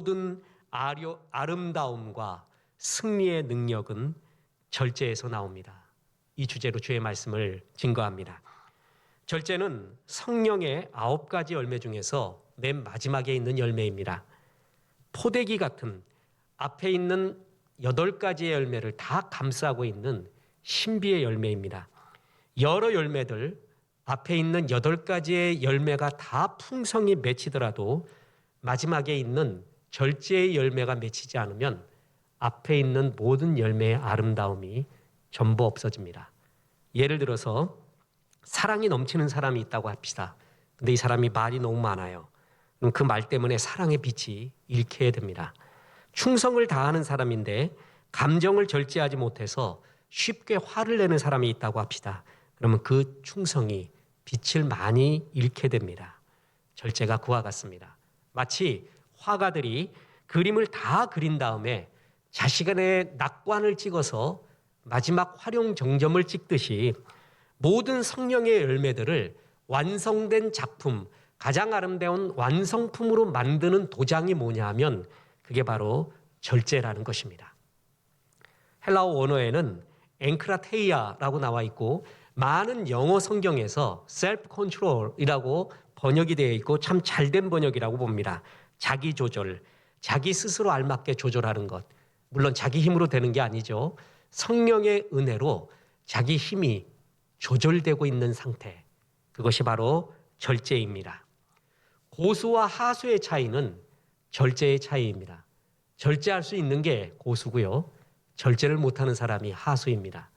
모든 아름다움과 승리의 능력은 절제에서 나옵니다. 이 주제로 주의 말씀을 증거합니다. 절제는 성령의 9가지 열매 중에서 맨 마지막에 있는 열매입니다. 포대기 같은 앞에 있는 8가지의 열매를 다 감싸고 있는 신비의 열매입니다. 여러 열매들 앞에 있는 8가지의 열매가 다 풍성히 맺히더라도 마지막에 있는 절제의 열매가 맺히지 않으면 앞에 있는 모든 열매의 아름다움이 전부 없어집니다. 예를 들어서 사랑이 넘치는 사람이 있다고 합시다. 근데 이 사람이 말이 너무 많아요. 그 말 때문에 사랑의 빛이 잃게 됩니다. 충성을 다하는 사람인데 감정을 절제하지 못해서 쉽게 화를 내는 사람이 있다고 합시다. 그러면 그 충성이 빛을 많이 잃게 됩니다. 절제가 그와 같습니다. 마치 화가들이 그림을 다 그린 다음에 자신의 낙관을 찍어서 마지막 활용 정점을 찍듯이 모든 성령의 열매들을 완성된 작품, 가장 아름다운 완성품으로 만드는 도장이 뭐냐 하면 그게 바로 절제라는 것입니다. 헬라어 원어에는 엔크라테이아라고 나와 있고 많은 영어 성경에서 self control이라고 번역이 되어 있고 참 잘된 번역이라고 봅니다. 자기 조절, 자기 스스로 알맞게 조절하는 것. 물론 자기 힘으로 되는 게 아니죠. 성령의 은혜로 자기 힘이 조절되고 있는 상태. 그것이 바로 절제입니다. 고수와 하수의 차이는 절제의 차이입니다. 절제할 수 있는 게 고수고요. 절제를 못하는 사람이 하수입니다.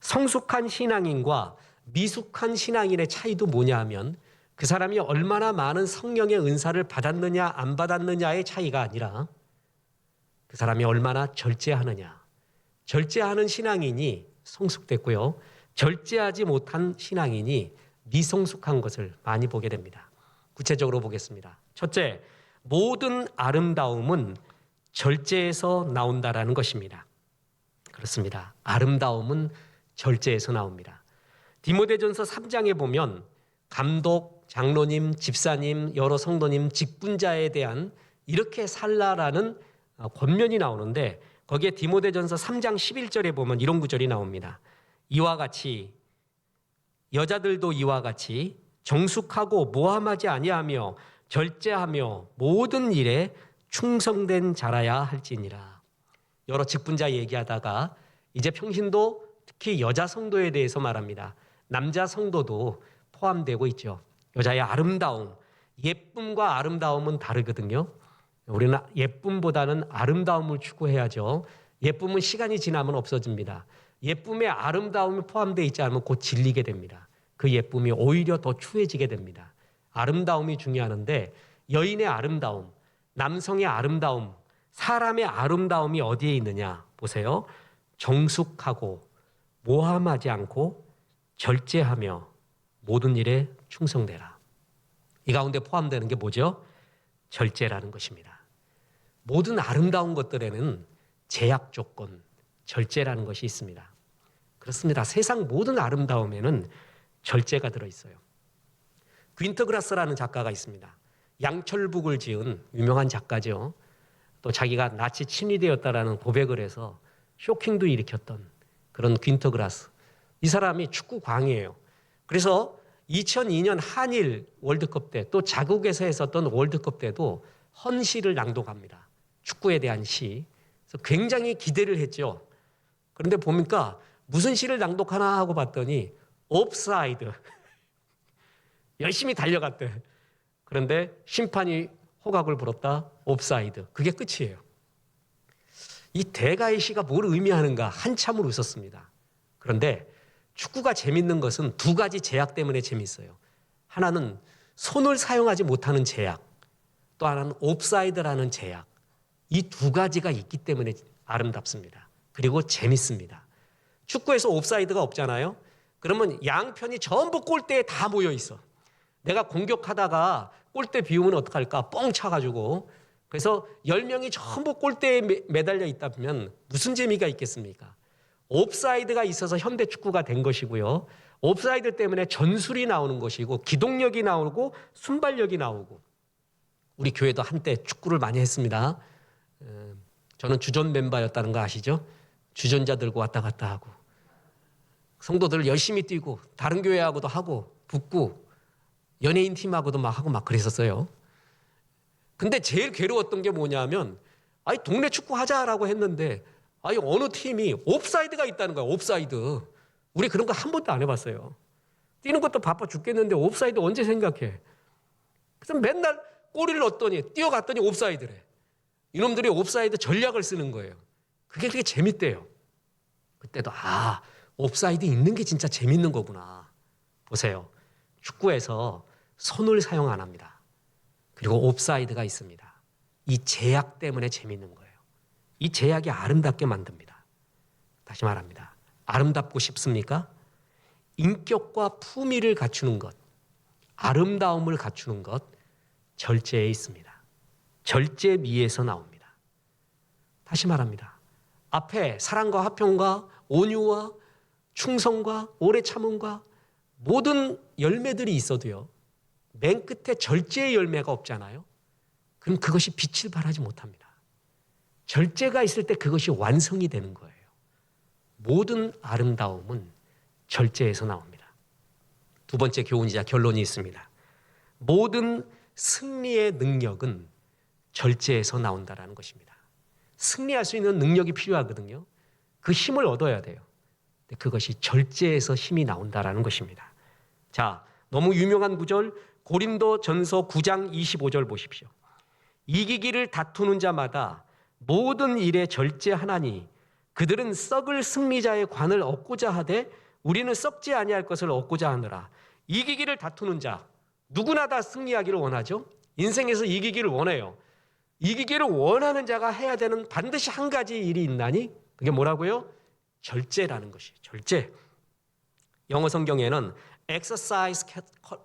성숙한 신앙인과 미숙한 신앙인의 차이도 뭐냐 하면 그 사람이 얼마나 많은 성령의 은사를 받았느냐 안 받았느냐의 차이가 아니라 그 사람이 얼마나 절제하느냐. 절제하는 신앙인이 성숙됐고요. 절제하지 못한 신앙인이 미성숙한 것을 많이 보게 됩니다. 구체적으로 보겠습니다. 첫째, 모든 아름다움은 절제에서 나온다라는 것입니다. 그렇습니다. 아름다움은 절제에서 나옵니다. 디모데전서 3장에 보면 감독, 장로님, 집사님, 여러 성도님, 직분자에 대한 이렇게 살라라는 권면이 나오는데 거기에 디모데전서 3장 11절에 보면 이런 구절이 나옵니다. 이와 같이 여자들도 이와 같이 정숙하고 모함하지 아니하며 절제하며 모든 일에 충성된 자라야 할지니라. 여러 직분자 얘기하다가 이제 평신도 특히 여자 성도에 대해서 말합니다. 남자 성도도 포함되고 있죠. 여자의 아름다움, 예쁨과 아름다움은 다르거든요. 우리는 예쁨보다는 아름다움을 추구해야죠. 예쁨은 시간이 지나면 없어집니다. 예쁨에 아름다움이 포함되어 있지 않으면 곧 질리게 됩니다. 그 예쁨이 오히려 더 추해지게 됩니다. 아름다움이 중요한데 여인의 아름다움, 남성의 아름다움, 사람의 아름다움이 어디에 있느냐 보세요. 정숙하고 모함하지 않고 절제하며 모든 일에 충성되라. 이 가운데 포함되는 게 뭐죠? 절제라는 것입니다. 모든 아름다운 것들에는 제약 조건, 절제라는 것이 있습니다. 그렇습니다. 세상 모든 아름다움에는 절제가 들어있어요. 퀸터그라스라는 작가가 있습니다. 양철북을 지은 유명한 작가죠. 또 자기가 나치 친위되었다라는 고백을 해서 쇼킹도 일으켰던 그런 퀸터그라스. 이 사람이 축구 광이에요. 그래서 2002년 한일 월드컵 때 또 자국에서 했었던 월드컵 때도 헌시를 낭독합니다. 축구에 대한 시. 그래서 굉장히 기대를 했죠. 그런데 보니까 무슨 시를 낭독하나 하고 봤더니 옵사이드. 열심히 달려갔대. 그런데 심판이 호각을 불었다. 옵사이드. 그게 끝이에요. 이 대가의 시가 뭘 의미하는가 한참을 웃었습니다. 그런데 축구가 재밌는 것은 2가지 제약 때문에 재밌어요. 하나는 손을 사용하지 못하는 제약, 또 하나는 옵사이드라는 제약. 이 2가지가 있기 때문에 아름답습니다. 그리고 재밌습니다. 축구에서 옵사이드가 없잖아요. 그러면 양편이 전부 골대에 다 모여 있어. 내가 공격하다가 골대 비우면 어떡할까? 뻥 차가지고. 그래서 10명이 전부 골대에 매달려 있다면 무슨 재미가 있겠습니까? 옵사이드가 있어서 현대 축구가 된 것이고요. 옵사이드 때문에 전술이 나오는 것이고 기동력이 나오고 순발력이 나오고 우리 교회도 한때 축구를 많이 했습니다. 저는 주전 멤버였다는 거 아시죠? 주전자 들고 왔다 갔다 하고 성도들 열심히 뛰고 다른 교회하고도 하고 붙고 연예인 팀하고도 막 하고 막 그랬었어요. 근데 제일 괴로웠던 게 뭐냐면 아니 동네 축구 하자라고 했는데 아니 어느 팀이 옵사이드가 있다는 거야. 옵사이드. 우리 그런 거 한 번도 안 해봤어요. 뛰는 것도 바빠 죽겠는데 옵사이드 언제 생각해? 그래서 맨날 골을 넣었더니 뛰어갔더니 옵사이드래. 이놈들이 옵사이드 전략을 쓰는 거예요. 그게 되게 재밌대요. 그때도 옵사이드 있는 게 진짜 재밌는 거구나. 보세요. 축구에서 손을 사용 안 합니다. 그리고 옵사이드가 있습니다. 이 제약 때문에 재밌는 거예요. 이 제약이 아름답게 만듭니다. 다시 말합니다. 아름답고 싶습니까? 인격과 품위를 갖추는 것, 아름다움을 갖추는 것, 절제에 있습니다. 절제미에서 나옵니다. 다시 말합니다. 앞에 사랑과 화평과 온유와 충성과 오래 참음과 모든 열매들이 있어도요. 맨 끝에 절제의 열매가 없잖아요. 그럼 그것이 빛을 발하지 못합니다. 절제가 있을 때 그것이 완성이 되는 거예요. 모든 아름다움은 절제에서 나옵니다. 두 번째 교훈이자 결론이 있습니다. 모든 승리의 능력은 절제에서 나온다라는 것입니다. 승리할 수 있는 능력이 필요하거든요. 그 힘을 얻어야 돼요. 그것이 절제에서 힘이 나온다라는 것입니다. 자, 너무 유명한 구절 고린도전서 9장 25절 보십시오. 이기기를 다투는 자마다 모든 일에 절제하나니 그들은 썩을 승리자의 관을 얻고자 하되 우리는 썩지 아니할 것을 얻고자 하느라. 이기기를 다투는 자, 누구나 다 승리하기를 원하죠. 인생에서 이기기를 원해요. 이기기를 원하는 자가 해야 되는 반드시 한 가지 일이 있나니 그게 뭐라고요? 절제라는 것이에요. 절제. 영어 성경에는 exercise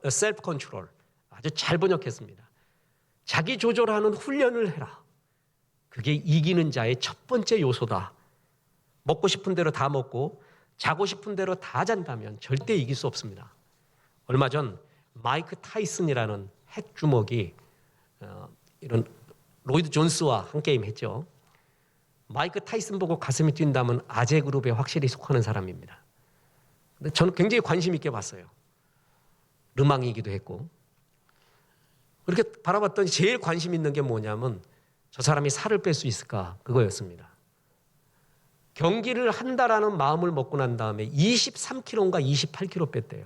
self-control 아주 잘 번역했습니다. 자기 조절하는 훈련을 해라. 그게 이기는 자의 첫 번째 요소다. 먹고 싶은 대로 다 먹고 자고 싶은 대로 다 잔다면 절대 이길 수 없습니다. 얼마 전 마이크 타이슨이라는 핵주먹이 이런 로이드 존스와 한 게임 했죠. 마이크 타이슨 보고 가슴이 뛴다면 아재 그룹에 확실히 속하는 사람입니다. 근데 저는 굉장히 관심 있게 봤어요. 르망이기도 했고. 그렇게 바라봤더니 제일 관심 있는 게 뭐냐면 저 사람이 살을 뺄 수 있을까 그거였습니다. 경기를 한다라는 마음을 먹고 난 다음에 23kg인가 28kg 뺐대요.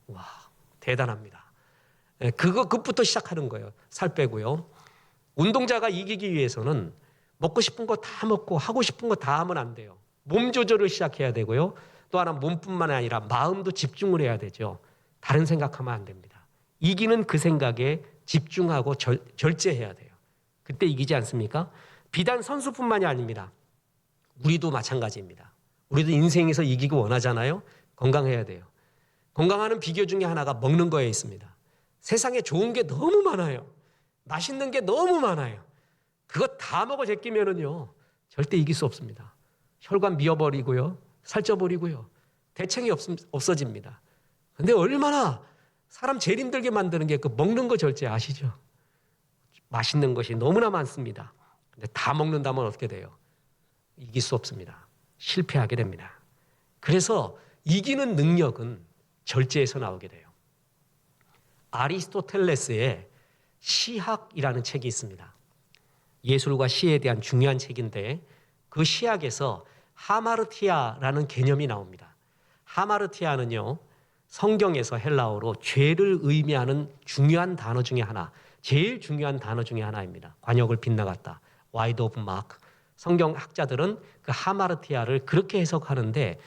와, 대단합니다. 그것부터 시작하는 거예요. 살 빼고요. 운동자가 이기기 위해서는 먹고 싶은 거 다 먹고 하고 싶은 거 다 하면 안 돼요. 몸 조절을 시작해야 되고요. 또 하나 몸뿐만 아니라 마음도 집중을 해야 되죠. 다른 생각하면 안 됩니다. 이기는 그 생각에 집중하고 절제해야 돼요. 그때 이기지 않습니까? 비단 선수뿐만이 아닙니다. 우리도 마찬가지입니다. 우리도 인생에서 이기고 원하잖아요. 건강해야 돼요. 건강하는 비결 중에 하나가 먹는 거에 있습니다. 세상에 좋은 게 너무 많아요. 맛있는 게 너무 많아요. 그거 다 먹어 제끼면은요 절대 이길 수 없습니다. 혈관 미어버리고요, 살쪄버리고요, 대책이 없어집니다. 근데 얼마나 사람 제일 힘들게 만드는 게 그 먹는 거 절제 아시죠? 맛있는 것이 너무나 많습니다. 근데 다 먹는다면 어떻게 돼요? 이길 수 없습니다. 실패하게 됩니다. 그래서 이기는 능력은 절제에서 나오게 돼요. 아리스토텔레스의 시학이라는 책이 있습니다. 예술과 시에 대한 중요한 책인데 그 시학에서 하마르티아라는 개념이 나옵니다. 하마르티아는요, 성경에서 헬라어로 죄를 의미하는 중요한 단어 중에 하나, 제일 중요한 단어 중에 하나입니다. 관역을 빗나갔다. 와이드 오픈 마크. 성경학자들은 그 하마르티아를 그렇게 해석하는데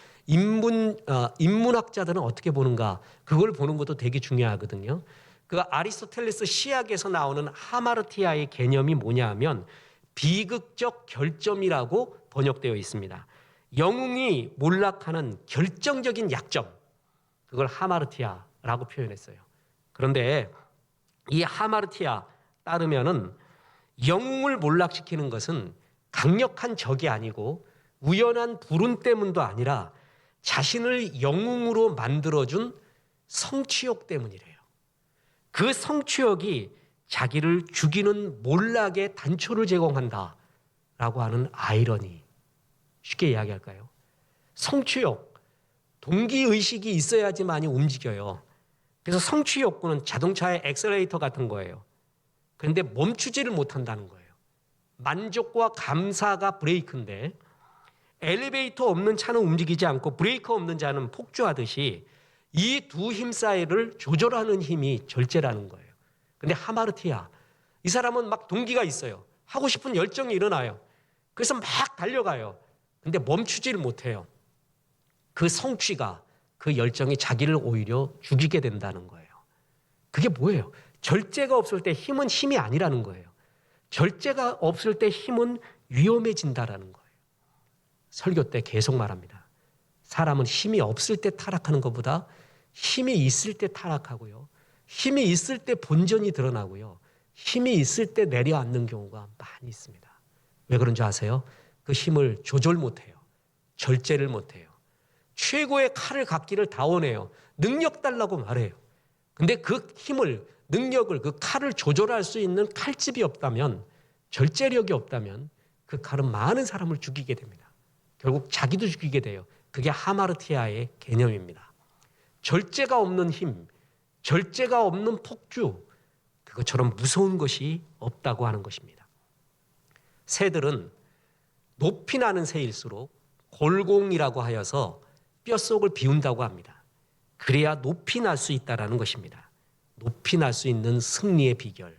인문학자들은 어떻게 보는가? 그걸 보는 것도 되게 중요하거든요. 그 아리스토텔레스 시학에서 나오는 하마르티아의 개념이 뭐냐 하면 비극적 결점이라고 번역되어 있습니다. 영웅이 몰락하는 결정적인 약점, 그걸 하마르티아라고 표현했어요. 그런데 이 하마르티아 따르면은 영웅을 몰락시키는 것은 강력한 적이 아니고 우연한 불운 때문도 아니라 자신을 영웅으로 만들어준 성취욕 때문이래요. 그 성취욕이 자기를 죽이는 몰락의 단초를 제공한다라고 하는 아이러니. 쉽게 이야기할까요? 성취욕, 동기의식이 있어야지만이 움직여요. 그래서 성취 욕구는 자동차의 엑셀레이터 같은 거예요. 그런데 멈추지를 못한다는 거예요. 만족과 감사가 브레이크인데 엘리베이터 없는 차는 움직이지 않고 브레이크 없는 차는 폭주하듯이 이 두 힘 사이를 조절하는 힘이 절제라는 거예요. 근데 하마르티아, 이 사람은 막 동기가 있어요. 하고 싶은 열정이 일어나요. 그래서 막 달려가요. 근데 멈추지를 못해요. 그 성취가, 그 열정이 자기를 오히려 죽이게 된다는 거예요. 그게 뭐예요? 절제가 없을 때 힘은 힘이 아니라는 거예요. 절제가 없을 때 힘은 위험해진다라는 거예요. 설교 때 계속 말합니다. 사람은 힘이 없을 때 타락하는 것보다 힘이 있을 때 타락하고요. 힘이 있을 때 본전이 드러나고요. 힘이 있을 때 내려앉는 경우가 많이 있습니다. 왜 그런지 아세요? 그 힘을 조절 못해요. 절제를 못해요. 최고의 칼을 갖기를 다 원해요. 능력 달라고 말해요. 근데 그 힘을, 능력을, 그 칼을 조절할 수 있는 칼집이 없다면, 절제력이 없다면 그 칼은 많은 사람을 죽이게 됩니다. 결국 자기도 죽이게 돼요. 그게 하마르티아의 개념입니다. 절제가 없는 힘, 절제가 없는 폭주, 그것처럼 무서운 것이 없다고 하는 것입니다. 새들은 높이 나는 새일수록 골공이라고 하여서 뼛속을 비운다고 합니다. 그래야 높이 날 수 있다는 것입니다. 높이 날 수 있는 승리의 비결,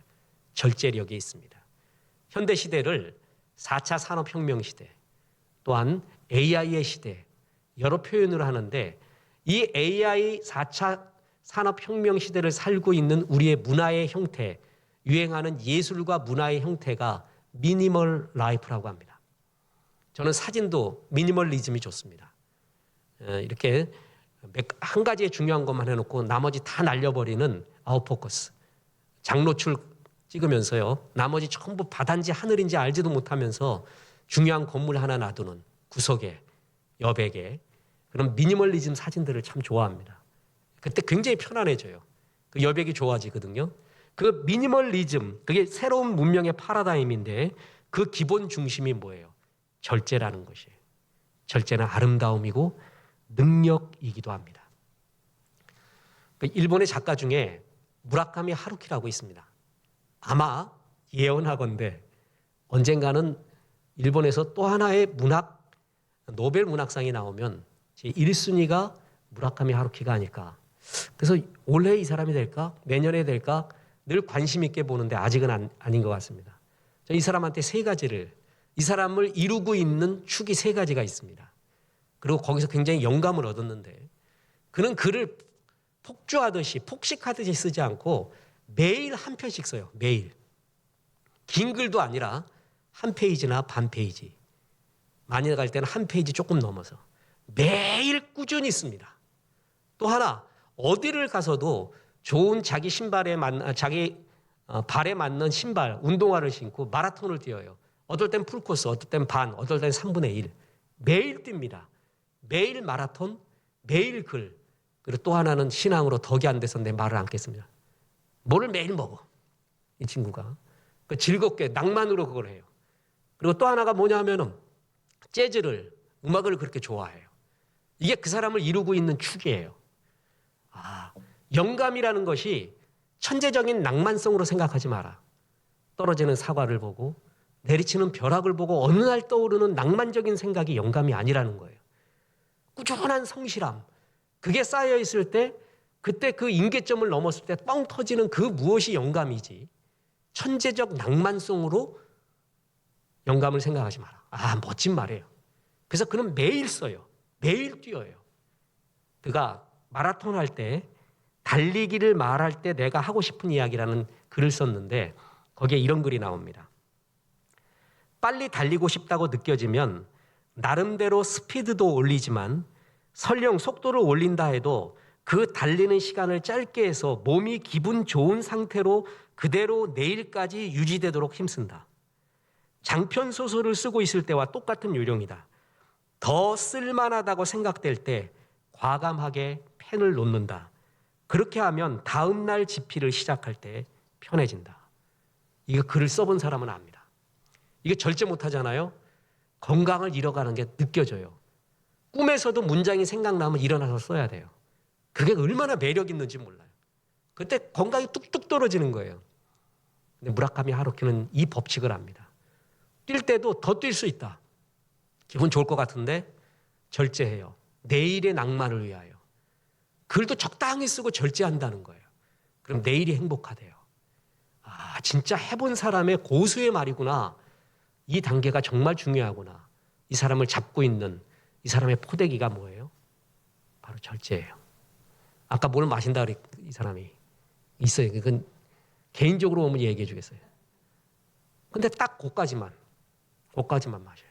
절제력에 있습니다. 현대시대를 4차 산업혁명 시대, 또한 AI의 시대, 여러 표현을 하는데 이 AI 4차 산업혁명 시대를 살고 있는 우리의 문화의 형태, 유행하는 예술과 문화의 형태가 미니멀 라이프라고 합니다. 저는 사진도 미니멀리즘이 좋습니다. 이렇게 한 가지의 중요한 것만 해놓고 나머지 다 날려버리는 아웃포커스. 장노출 찍으면서요. 나머지 전부 바다인지 하늘인지 알지도 못하면서 중요한 건물 하나 놔두는 구석에, 여백에 그런 미니멀리즘 사진들을 참 좋아합니다. 그때 굉장히 편안해져요. 그 여백이 좋아지거든요. 그 미니멀리즘, 그게 새로운 문명의 파라다임인데 그 기본 중심이 뭐예요? 절제라는 것이에요. 절제는 아름다움이고 능력이기도 합니다. 일본의 작가 중에 무라카미 하루키라고 있습니다. 아마 예언하건대 언젠가는 일본에서 또 하나의 노벨 문학상이 나오면 제 1순위가 무라카미 하루키가 아닐까. 그래서 올해 이 사람이 될까? 내년에 될까? 늘 관심 있게 보는데 아직은 아닌 것 같습니다. 이 사람한테 이 사람을 이루고 있는 축이 3가지가 있습니다. 그리고 거기서 굉장히 영감을 얻었는데 그는 글을 폭주하듯이 폭식하듯이 쓰지 않고 매일 한 편씩 써요. 매일. 긴 글도 아니라 한 페이지나 반 페이지. 많이 갈 때는 한 페이지 조금 넘어서 매일 꾸준히 씁니다. 또 하나 어디를 가서도 좋은 자기 발에 맞는 신발, 운동화를 신고 마라톤을 뛰어요. 어떨 땐 풀코스, 어떨 땐 반, 어떨 땐 3분의 1. 매일 뜁니다. 매일 마라톤, 매일 글. 그리고 또 하나는 신앙으로 덕이 안 돼서 내 말을 안겠습니다. 뭐를 매일 먹어. 이 친구가. 즐겁게 낭만으로 그걸 해요. 그리고 또 하나가 뭐냐면은 음악을 그렇게 좋아해요. 이게 그 사람을 이루고 있는 축이에요. 영감이라는 것이 천재적인 낭만성으로 생각하지 마라. 떨어지는 사과를 보고 내리치는 벼락을 보고 어느 날 떠오르는 낭만적인 생각이 영감이 아니라는 거예요. 꾸준한 성실함, 그게 쌓여 있을 때 그때 그 임계점을 넘었을 때 뻥 터지는 그 무엇이 영감이지 천재적 낭만성으로 영감을 생각하지 마라. 멋진 말이에요. 그래서 그는 매일 써요. 매일 뛰어요. 그가 마라톤 할 때 달리기를 말할 때 내가 하고 싶은 이야기라는 글을 썼는데 거기에 이런 글이 나옵니다. 빨리 달리고 싶다고 느껴지면 나름대로 스피드도 올리지만 설령 속도를 올린다 해도 그 달리는 시간을 짧게 해서 몸이 기분 좋은 상태로 그대로 내일까지 유지되도록 힘쓴다. 장편 소설을 쓰고 있을 때와 똑같은 요령이다. 더 쓸만하다고 생각될 때 과감하게 펜을 놓는다. 그렇게 하면 다음 날 집필을 시작할 때 편해진다. 이거 글을 써본 사람은 압니다. 이게 절제 못하잖아요. 건강을 잃어가는 게 느껴져요. 꿈에서도 문장이 생각나면 일어나서 써야 돼요. 그게 얼마나 매력 있는지 몰라요. 그때 건강이 뚝뚝 떨어지는 거예요. 근데 무라카미 하루키는 이 법칙을 압니다. 뛸 때도 더 뛸 수 있다. 기분 좋을 것 같은데 절제해요. 내일의 낭만을 위하여. 글도 적당히 쓰고 절제한다는 거예요. 그럼 내일이 행복하대요. 아, 진짜 해본 사람의 고수의 말이구나. 이 단계가 정말 중요하구나. 이 사람을 잡고 있는 이 사람의 포대기가 뭐예요? 바로 절제예요. 아까 뭘 마신다 그랬 이 사람이 있어요. 그건 개인적으로 보면 얘기해 주겠어요. 근데 딱 그까지만 마셔요.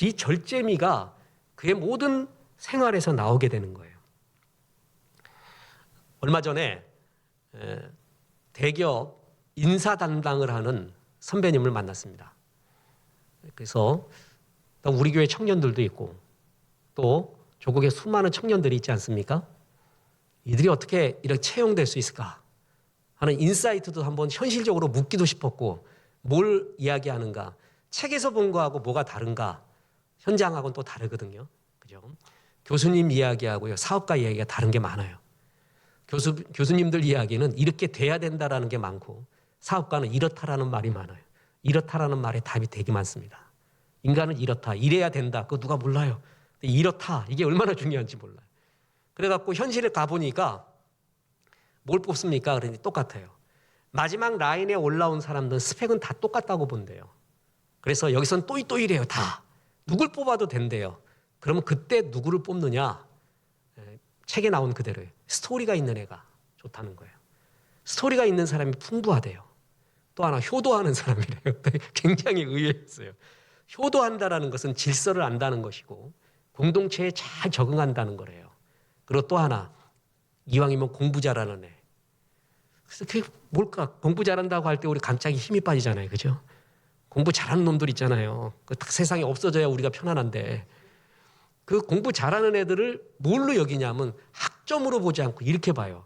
이 절제미가 그의 모든 생활에서 나오게 되는 거예요. 얼마 전에 대기업 인사 담당을 하는 선배님을 만났습니다. 그래서 우리 교회 청년들도 있고 또 조국의 수많은 청년들이 있지 않습니까? 이들이 어떻게 이렇게 채용될 수 있을까 하는 인사이트도 한번 현실적으로 묻기도 싶었고, 뭘 이야기하는가, 책에서 본 거하고 뭐가 다른가, 현장하고는 또 다르거든요. 그죠? 교수님 이야기하고요, 사업가 이야기가 다른 게 많아요. 교수님들 이야기는 이렇게 돼야 된다라는 게 많고, 사업가는 이렇다라는 말이 많아요. 이렇다라는 말에 답이 되게 많습니다. 인간은 이렇다, 이래야 된다, 그거 누가 몰라요. 근데 이렇다, 이게 얼마나 중요한지 몰라요. 그래갖고 현실에 가보니까 뭘 뽑습니까? 그러니 똑같아요. 마지막 라인에 올라온 사람들은 스펙은 다 똑같다고 본대요. 그래서 여기선 또이또이래요, 다. 누굴 뽑아도 된대요. 그러면 그때 누구를 뽑느냐? 책에 나온 그대로예요. 스토리가 있는 애가 좋다는 거예요. 스토리가 있는 사람이 풍부하대요. 또 하나 효도하는 사람이래요. 굉장히 의외였어요. 효도한다라는 것은 질서를 안다는 것이고 공동체에 잘 적응한다는 거래요. 그리고 또 하나, 이왕이면 공부 잘하는 애. 그래서 그게 뭘까? 공부 잘한다고 할 때 우리 갑자기 힘이 빠지잖아요. 그죠? 공부 잘하는 놈들 있잖아요. 세상에 없어져야 우리가 편안한데, 그 공부 잘하는 애들을 뭘로 여기냐면 학점으로 보지 않고 이렇게 봐요.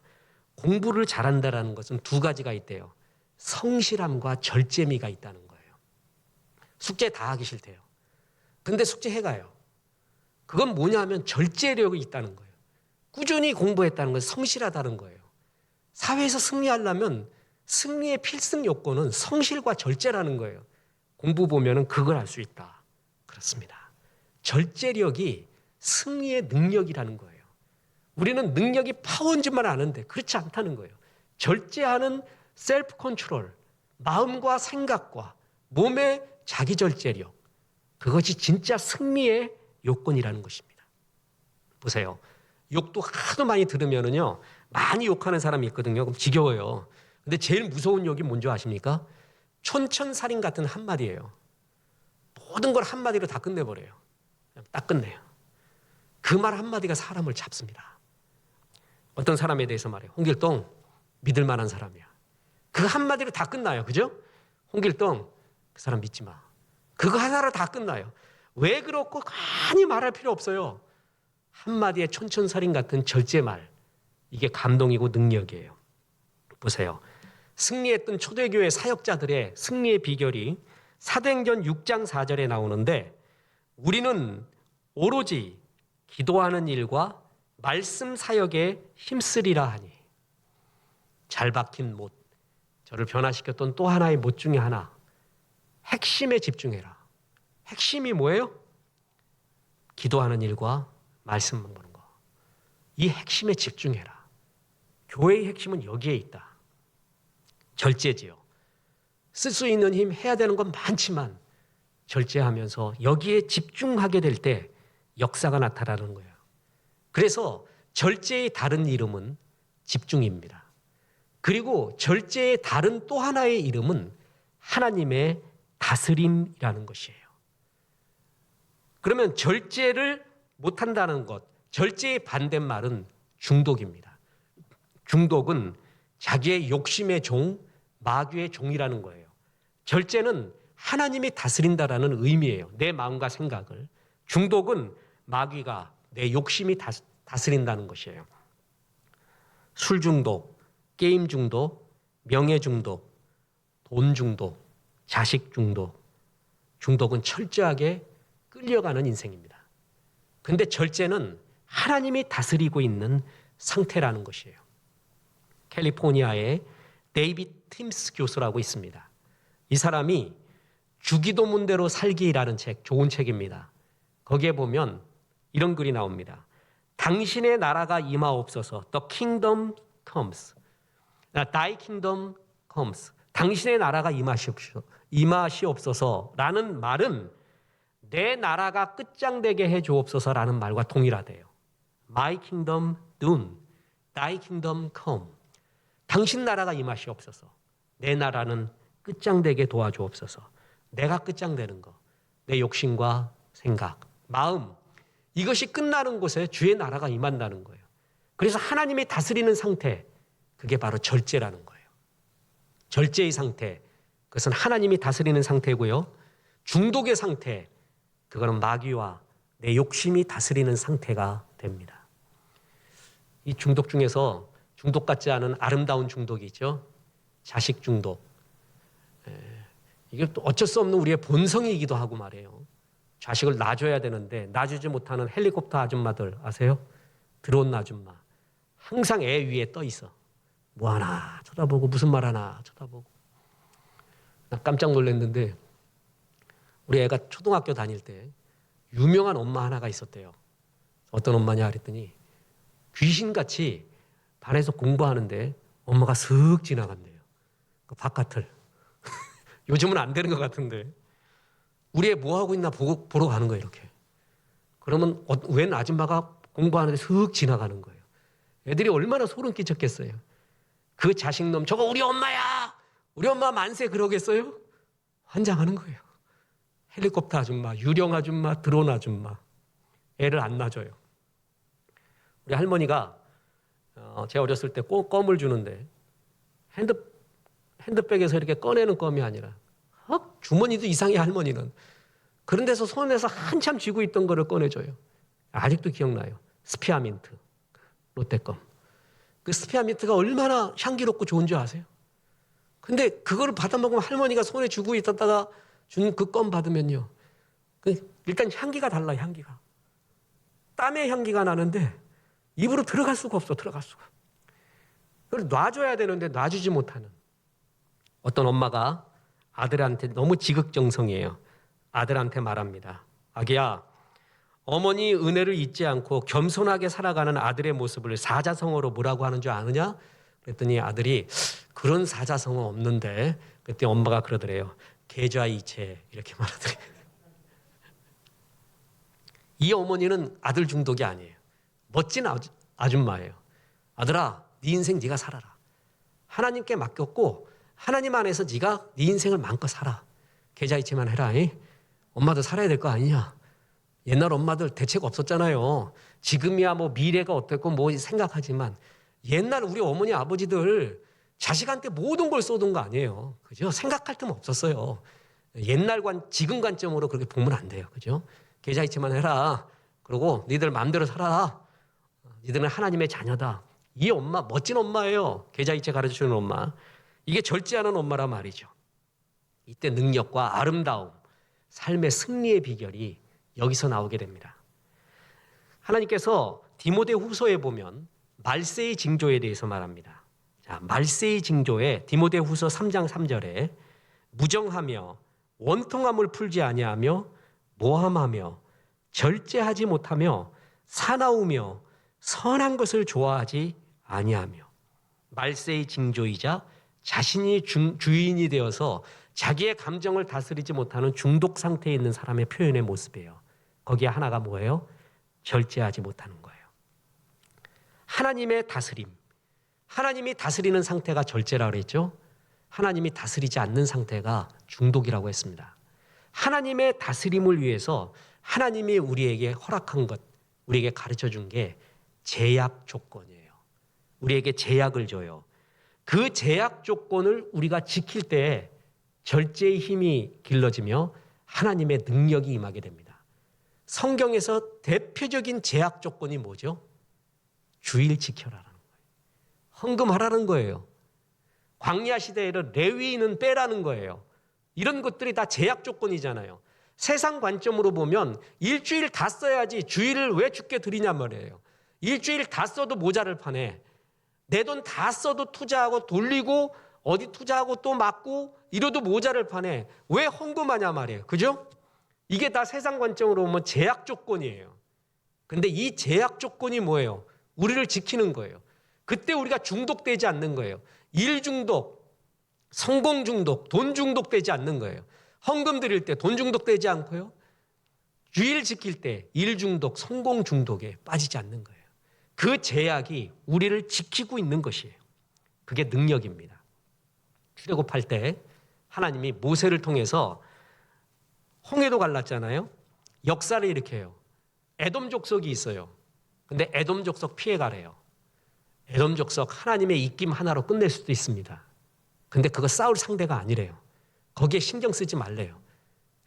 공부를 잘한다라는 것은 두 가지가 있대요. 성실함과 절제미가 있다는 거예요. 숙제 다 하기 싫대요. 근데 숙제 해가요. 그건 뭐냐면 절제력이 있다는 거예요. 꾸준히 공부했다는 건 성실하다는 거예요. 사회에서 승리하려면 승리의 필승 요건은 성실과 절제라는 거예요. 공부 보면은 그걸 알 수 있다. 그렇습니다. 절제력이 승리의 능력이라는 거예요. 우리는 능력이 파워인 줄만 아는데 그렇지 않다는 거예요. 절제하는 셀프 컨트롤, 마음과 생각과 몸의 자기 절제력, 그것이 진짜 승리의 요건이라는 것입니다. 보세요. 욕도 하도 많이 들으면은요, 많이 욕하는 사람이 있거든요. 그럼 지겨워요. 근데 제일 무서운 욕이 뭔지 아십니까? 촌천살인 같은 한마디예요. 모든 걸 한마디로 다 끝내버려요. 그냥 딱 끝내요. 그 말 한마디가 사람을 잡습니다. 어떤 사람에 대해서 말해요. 홍길동 믿을 만한 사람이야. 그 한마디로 다 끝나요. 그죠? 홍길동 그 사람 믿지 마. 그거 하나로 다 끝나요. 왜 그렇고 많이 말할 필요 없어요. 한마디의 촌천살인 같은 절제말, 이게 감동이고 능력이에요. 보세요. 승리했던 초대교회 사역자들의 승리의 비결이 사도행전 6장 4절에 나오는데, 우리는 오로지 기도하는 일과 말씀 사역에 힘쓰리라 하니. 잘 박힌 못, 저를 변화시켰던 또 하나의 못 중에 하나, 핵심에 집중해라. 핵심이 뭐예요? 기도하는 일과 말씀만 보는 거. 이 핵심에 집중해라. 교회의 핵심은 여기에 있다. 절제지요. 쓸 수 있는 힘, 해야 되는 건 많지만 절제하면서 여기에 집중하게 될 때 역사가 나타나는 거예요. 그래서 절제의 다른 이름은 집중입니다. 그리고 절제의 다른 또 하나의 이름은 하나님의 다스림이라는 것이에요. 그러면 절제를 못한다는 것, 절제의 반대말은 중독입니다. 중독은 자기의 욕심의 종, 마귀의 종이라는 거예요. 절제는 하나님이 다스린다라는 의미예요. 내 마음과 생각을. 중독은 마귀가, 내 욕심이 다스린다는 것이에요. 술 중독, 게임 중독, 명예 중독, 돈 중독, 자식 중독, 중독은 철저하게 끌려가는 인생입니다. 근데 절제는 하나님이 다스리고 있는 상태라는 것이에요. 캘리포니아에 데이비드 팀스 교수라고 있습니다. 이 사람이 주기도문대로 살기라는 책, 좋은 책입니다. 거기에 보면 이런 글이 나옵니다. 당신의 나라가 임하옵소서. The kingdom comes. Thy kingdom comes. 당신의 나라가 임하시옵소서라는 말은 내 나라가 끝장되게 해주옵소서라는 말과 동일하대요. My kingdom done. Thy kingdom come. 당신 나라가 임하시옵소서. 내 나라는 끝장되게 도와주옵소서. 내가 끝장되는 거. 내 욕심과 생각, 마음. 이것이 끝나는 곳에 주의 나라가 임한다는 거예요. 그래서 하나님이 다스리는 상태, 그게 바로 절제라는 거예요. 절제의 상태, 그것은 하나님이 다스리는 상태고요. 중독의 상태, 그거는 마귀와 내 욕심이 다스리는 상태가 됩니다. 이 중독 중에서 중독 같지 않은 아름다운 중독이 있죠. 자식 중독. 이게 또 어쩔 수 없는 우리의 본성이기도 하고 말이에요. 자식을 놔줘야 되는데 놔주지 못하는 헬리콥터 아줌마들 아세요? 드론 아줌마. 항상 애 위에 떠 있어. 뭐 하나 쳐다보고 무슨 말 하나 쳐다보고. 나 깜짝 놀랐는데 우리 애가 초등학교 다닐 때 유명한 엄마 하나가 있었대요. 어떤 엄마냐 그랬더니 귀신같이 반에서 공부하는데 엄마가 슥 지나간대요. 그 바깥을. 요즘은 안 되는 것 같은데 우리 애 뭐 하고 있나 보러 가는 거예요. 이렇게. 그러면 웬 아줌마가 공부하는데 슥 지나가는 거예요. 애들이 얼마나 소름 끼쳤겠어요. 그 자식놈 저거 우리 엄마야. 우리 엄마 만세 그러겠어요? 환장하는 거예요. 헬리콥터 아줌마, 유령 아줌마, 드론 아줌마. 애를 안 놔줘요. 우리 할머니가 제가 어렸을 때 꼭 껌을 주는데 핸드백에서 이렇게 꺼내는 껌이 아니라 주머니도 이상해 할머니는. 그런 데서 손에서 한참 쥐고 있던 거를 꺼내줘요. 아직도 기억나요. 스피아민트, 롯데껌. 그 스피아민트가 얼마나 향기롭고 좋은 줄 아세요? 근데 그거를 받아먹으면 할머니가 손에 쥐고 있었다가 준 그 껌 받으면요. 일단 향기가 달라요. 향기가. 땀의 향기가 나는데 입으로 들어갈 수가 없어. 들어갈 수가. 그걸 놔줘야 되는데 놔주지 못하는 어떤 엄마가 아들한테 너무 지극정성이에요. 아들한테 말합니다. 아기야, 어머니 은혜를 잊지 않고 겸손하게 살아가는 아들의 모습을 사자성어로 뭐라고 하는 줄 아느냐? 그랬더니 아들이 그런 사자성어 없는데 그때 엄마가 그러더래요. 계좌이체 이렇게 말하더래요. 이 어머니는 아들 중독이 아니에요. 멋진 아줌마예요. 아들아, 네 인생 네가 살아라. 하나님께 맡겼고 하나님 안에서 네가 네 인생을 마음껏 살아. 계좌이체만 해라. 엄마도 살아야 될 거 아니냐. 옛날 엄마들 대책 없었잖아요. 지금이야 뭐 미래가 어떻고 뭐 생각하지만 옛날 우리 어머니 아버지들 자식한테 모든 걸 쏟은 거 아니에요. 그죠? 생각할 틈 없었어요. 옛날 지금 관점으로 그렇게 보면 안 돼요. 그죠? 계좌이체만 해라. 그리고 니들 마음대로 살아. 니들은 하나님의 자녀다. 이 엄마 멋진 엄마예요. 계좌이체 가르쳐주는 엄마. 이게 절제하는 엄마란 말이죠. 이때 능력과 아름다움, 삶의 승리의 비결이 여기서 나오게 됩니다. 하나님께서 디모데후서에 보면 말세의 징조에 대해서 말합니다. 자, 말세의 징조에 디모데후서 3장 3절에 무정하며 원통함을 풀지 아니하며 모함하며 절제하지 못하며 사나우며 선한 것을 좋아하지 아니하며. 말세의 징조이자 자신이 주인이 되어서 자기의 감정을 다스리지 못하는 중독 상태에 있는 사람의 표현의 모습이에요. 거기에 하나가 뭐예요? 절제하지 못하는 거예요. 하나님의 다스림. 하나님이 다스리는 상태가 절제라고 그랬죠. 하나님이 다스리지 않는 상태가 중독이라고 했습니다. 하나님의 다스림을 위해서 하나님이 우리에게 허락한 것, 우리에게 가르쳐준 게 제약 조건이에요. 우리에게 제약을 줘요. 그 제약 조건을 우리가 지킬 때 절제의 힘이 길러지며 하나님의 능력이 임하게 됩니다. 성경에서 대표적인 제약 조건이 뭐죠? 주일 지켜라라는 거예요. 헌금하라는 거예요. 광야 시대에는 레위인은 빼라는 거예요. 이런 것들이 다 제약 조건이잖아요. 세상 관점으로 보면 일주일 다 써야지 주일을 왜 주께 드리냐 말이에요. 일주일 다 써도 모자를 파네. 내 돈 다 써도 투자하고 돌리고 어디 투자하고 또 맞고 이러도 모자를 파네. 왜 헌금하냐 말이에요. 그죠? 이게 다 세상 관점으로 보면 제약 조건이에요. 근데 이 제약 조건이 뭐예요? 우리를 지키는 거예요. 그때 우리가 중독되지 않는 거예요. 일 중독, 성공 중독, 돈 중독되지 않는 거예요. 헌금 드릴 때 돈 중독되지 않고요. 주일 지킬 때 일 중독, 성공 중독에 빠지지 않는 거예요. 그 제약이 우리를 지키고 있는 것이에요. 그게 능력입니다. 출애굽할 때 하나님이 모세를 통해서 홍해도 갈랐잖아요. 역사를 일으켜요. 에돔 족속이 있어요. 근데 에돔 족속 피해가래요. 에돔 족속 하나님의 입김 하나로 끝낼 수도 있습니다. 근데 그거 싸울 상대가 아니래요. 거기에 신경 쓰지 말래요.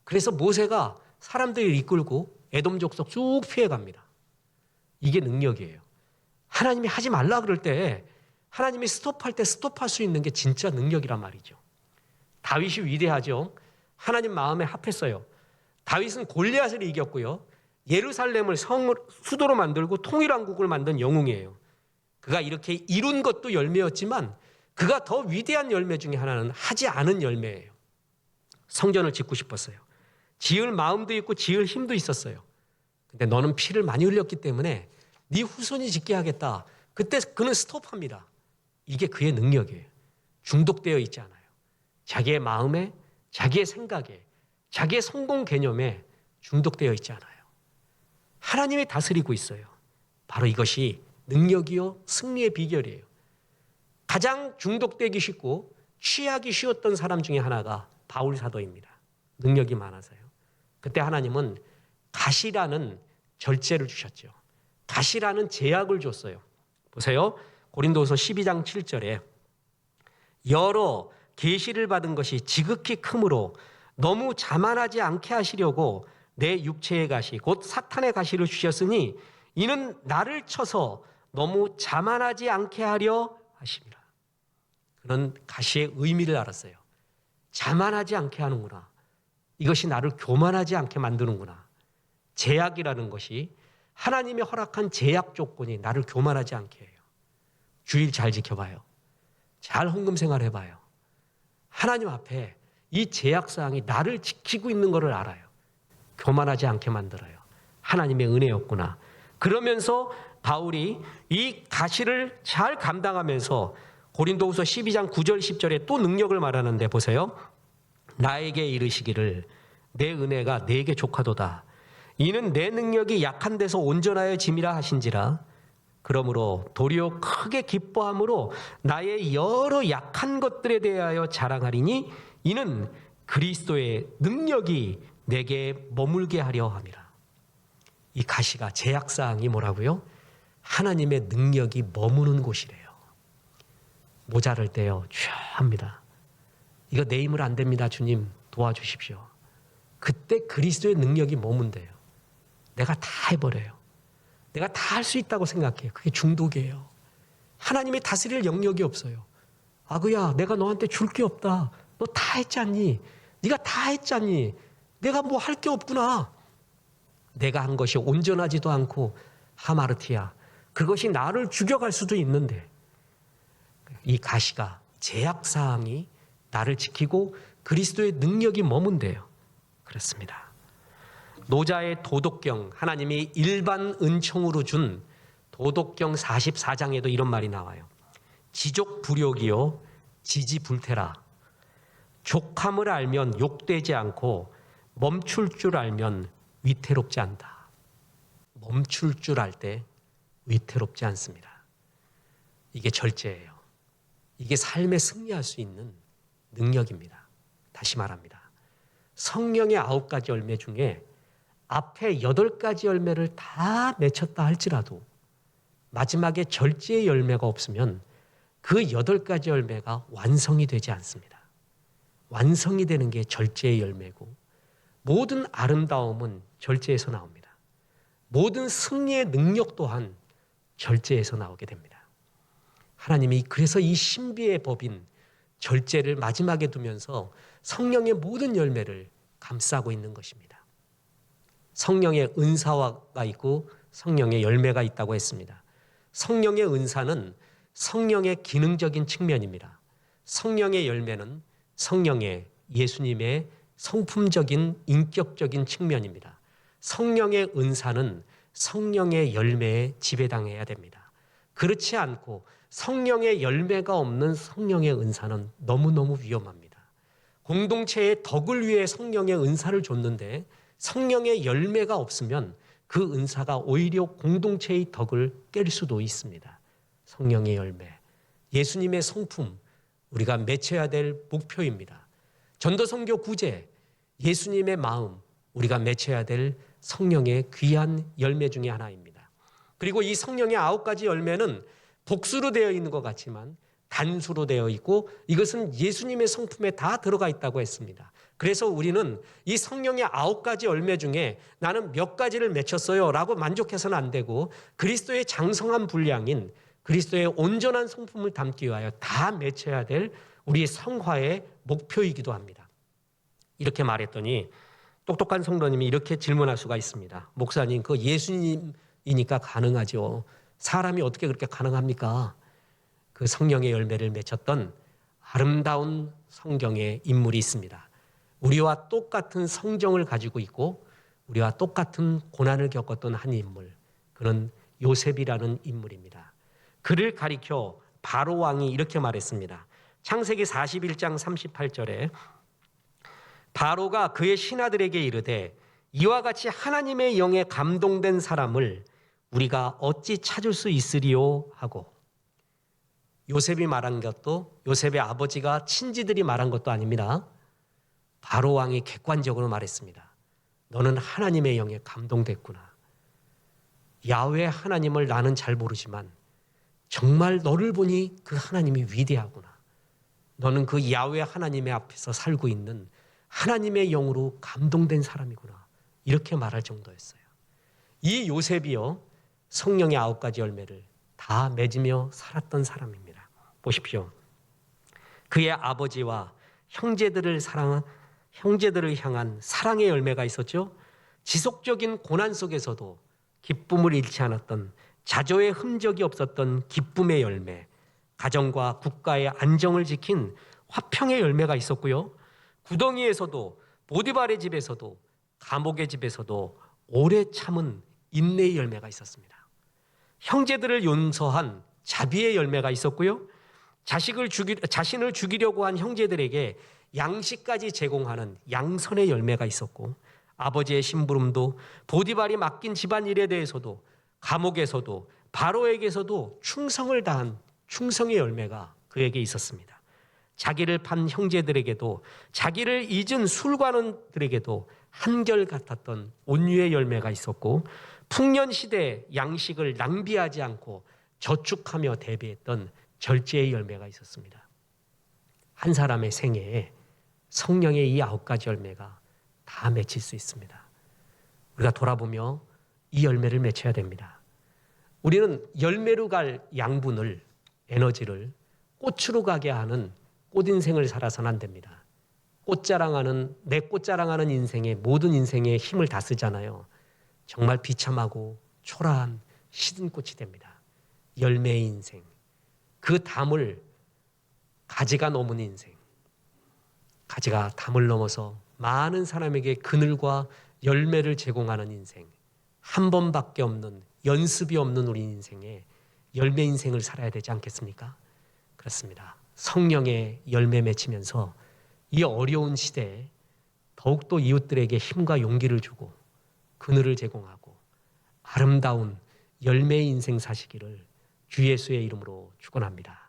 그래서 모세가 사람들을 이끌고 에돔 족속 쭉 피해갑니다. 이게 능력이에요. 하나님이 하지 말라 그럴 때 하나님이 스톱할 때 스톱할 수 있는 게 진짜 능력이란 말이죠. 다윗이 위대하죠. 하나님 마음에 합했어요. 다윗은 골리앗을 이겼고요. 예루살렘을 수도로 만들고 통일왕국을 만든 영웅이에요. 그가 이렇게 이룬 것도 열매였지만 그가 더 위대한 열매 중에 하나는 하지 않은 열매예요. 성전을 짓고 싶었어요. 지을 마음도 있고 지을 힘도 있었어요. 근데 너는 피를 많이 흘렸기 때문에 네 후손이 짓게 하겠다. 그때 그는 스톱합니다. 이게 그의 능력이에요. 중독되어 있지 않아요. 자기의 마음에, 자기의 생각에, 자기의 성공 개념에 중독되어 있지 않아요. 하나님이 다스리고 있어요. 바로 이것이 능력이요 승리의 비결이에요. 가장 중독되기 쉽고 취하기 쉬웠던 사람 중에 하나가 바울 사도입니다. 능력이 많아서요. 그때 하나님은 가시라는 절제를 주셨죠. 가시라는 제약을 줬어요. 보세요. 고린도후서 12장 7절에 여러 계시를 받은 것이 지극히 크므로 너무 자만하지 않게 하시려고 내 육체의 가시 곧 사탄의 가시를 주셨으니 이는 나를 쳐서 너무 자만하지 않게 하려 하십니다. 그는 가시의 의미를 알았어요. 자만하지 않게 하는구나. 이것이 나를 교만하지 않게 만드는구나. 제약이라는 것이 하나님이 허락한 제약 조건이 나를 교만하지 않게 해요. 주일 잘 지켜봐요. 잘 헌금 생활해봐요. 하나님 앞에 이 제약사항이 나를 지키고 있는 것을 알아요. 교만하지 않게 만들어요. 하나님의 은혜였구나. 그러면서 바울이 이 가시를 잘 감당하면서 고린도후서 12장 9절 10절에 또 능력을 말하는데 보세요. 나에게 이르시기를 내 은혜가 내게 족하도다. 이는 내 능력이 약한 데서 온전하여 짐이라 하신지라. 그러므로 도리어 크게 기뻐함으로 나의 여러 약한 것들에 대하여 자랑하리니 이는 그리스도의 능력이 내게 머물게 하려 함이라. 이 가시가 제약사항이 뭐라고요? 하나님의 능력이 머무는 곳이래요. 모자랄 때요 쫙 합니다. 이거 내 힘으로 안 됩니다. 주님 도와주십시오. 그때 그리스도의 능력이 머문대요. 내가 다 해버려요. 내가 다 할 수 있다고 생각해요. 그게 중독이에요. 하나님이 다스릴 영역이 없어요. 아그야 내가 너한테 줄 게 없다. 너 다 했잖니. 네가 다 했잖니. 내가 뭐 할 게 없구나. 내가 한 것이 온전하지도 않고 하마르티야. 그것이 나를 죽여갈 수도 있는데 이 가시가 제약사항이 나를 지키고 그리스도의 능력이 머문대요. 그렇습니다. 노자의 도덕경, 하나님이 일반 은총으로 준 도덕경 44장에도 이런 말이 나와요. 지족불욕이요 지지불태라. 족함을 알면 욕되지 않고 멈출 줄 알면 위태롭지 않다. 멈출 줄 알 때 위태롭지 않습니다. 이게 절제예요. 이게 삶에 승리할 수 있는 능력입니다. 다시 말합니다. 성령의 9가지 열매 중에 앞에 8가지 열매를 다 맺혔다 할지라도 마지막에 절제의 열매가 없으면 그 8가지 열매가 완성이 되지 않습니다. 완성이 되는 게 절제의 열매고 모든 아름다움은 절제에서 나옵니다. 모든 승리의 능력 또한 절제에서 나오게 됩니다. 하나님이 그래서 이 신비의 법인 절제를 마지막에 두면서 성령의 모든 열매를 감싸고 있는 것입니다. 성령의 은사가 있고 성령의 열매가 있다고 했습니다. 성령의 은사는 성령의 기능적인 측면입니다. 성령의 열매는 성령의 예수님의 성품적인 인격적인 측면입니다. 성령의 은사는 성령의 열매에 지배당해야 됩니다. 그렇지 않고 성령의 열매가 없는 성령의 은사는 너무너무 위험합니다. 공동체의 덕을 위해 성령의 은사를 줬는데 성령의 열매가 없으면 그 은사가 오히려 공동체의 덕을 깰 수도 있습니다. 성령의 열매, 예수님의 성품, 우리가 맺혀야 될 목표입니다. 전도선교 구제, 예수님의 마음, 우리가 맺혀야 될 성령의 귀한 열매 중에 하나입니다. 그리고 이 성령의 9가지 열매는 복수로 되어 있는 것 같지만 단수로 되어 있고 이것은 예수님의 성품에 다 들어가 있다고 했습니다. 그래서 우리는 이 성령의 9가지 열매 중에 나는 몇 가지를 맺혔어요 라고 만족해서는 안 되고 그리스도의 장성한 분량인 그리스도의 온전한 성품을 담기 위하여 다 맺혀야 될 우리의 성화의 목표이기도 합니다. 이렇게 말했더니 똑똑한 성도님이 이렇게 질문할 수가 있습니다. 목사님, 그 예수님이니까 가능하죠. 사람이 어떻게 그렇게 가능합니까? 그 성령의 열매를 맺혔던 아름다운 성경의 인물이 있습니다. 우리와 똑같은 성정을 가지고 있고 우리와 똑같은 고난을 겪었던 한 인물, 그는 요셉이라는 인물입니다. 그를 가리켜 바로 왕이 이렇게 말했습니다. 창세기 41장 38절에 바로가 그의 신하들에게 이르되 이와 같이 하나님의 영에 감동된 사람을 우리가 어찌 찾을 수 있으리요 하고, 요셉이 말한 것도 요셉의 아버지가 친지들이 말한 것도 아닙니다. 바로 왕이 객관적으로 말했습니다. 너는 하나님의 영에 감동됐구나. 야훼 하나님을 나는 잘 모르지만 정말 너를 보니 그 하나님이 위대하구나. 너는 그 야훼 하나님의 앞에서 살고 있는 하나님의 영으로 감동된 사람이구나. 이렇게 말할 정도였어요. 이 요셉이요, 성령의 9가지 열매를 다 맺으며 살았던 사람입니다. 보십시오. 그의 아버지와 형제들을 향한 사랑의 열매가 있었죠. 지속적인 고난 속에서도 기쁨을 잃지 않았던, 자조의 흔적이 없었던 기쁨의 열매, 가정과 국가의 안정을 지킨 화평의 열매가 있었고요. 구덩이에서도, 보디발의 집에서도, 감옥의 집에서도 오래 참은 인내의 열매가 있었습니다. 형제들을 용서한 자비의 열매가 있었고요. 자신을 죽이려고 한 형제들에게 양식까지 제공하는 양선의 열매가 있었고, 아버지의 심부름도, 보디발이 맡긴 집안일에 대해서도, 감옥에서도, 바로에게서도 충성을 다한 충성의 열매가 그에게 있었습니다. 자기를 판 형제들에게도, 자기를 잊은 술관원들에게도 한결같았던 온유의 열매가 있었고, 풍년시대 양식을 낭비하지 않고 저축하며 대비했던 절제의 열매가 있었습니다. 한 사람의 생애에 성령의 이 9가지 열매가 다 맺힐 수 있습니다. 우리가 돌아보며 이 열매를 맺혀야 됩니다. 우리는 열매로 갈 양분을, 에너지를 꽃으로 가게 하는 꽃인생을 살아서는 안 됩니다. 내 꽃자랑하는 인생에 모든 인생의 힘을 다 쓰잖아요. 정말 비참하고 초라한 시든 꽃이 됩니다. 열매의 인생, 그 담을 가지가 넘은 인생, 가지가 담을 넘어서 많은 사람에게 그늘과 열매를 제공하는 인생, 한 번밖에 없는, 연습이 없는 우리 인생에 열매 인생을 살아야 되지 않겠습니까? 그렇습니다. 성령의 열매 맺히면서 이 어려운 시대에 더욱더 이웃들에게 힘과 용기를 주고 그늘을 제공하고 아름다운 열매의 인생 사시기를 주 예수의 이름으로 축원합니다.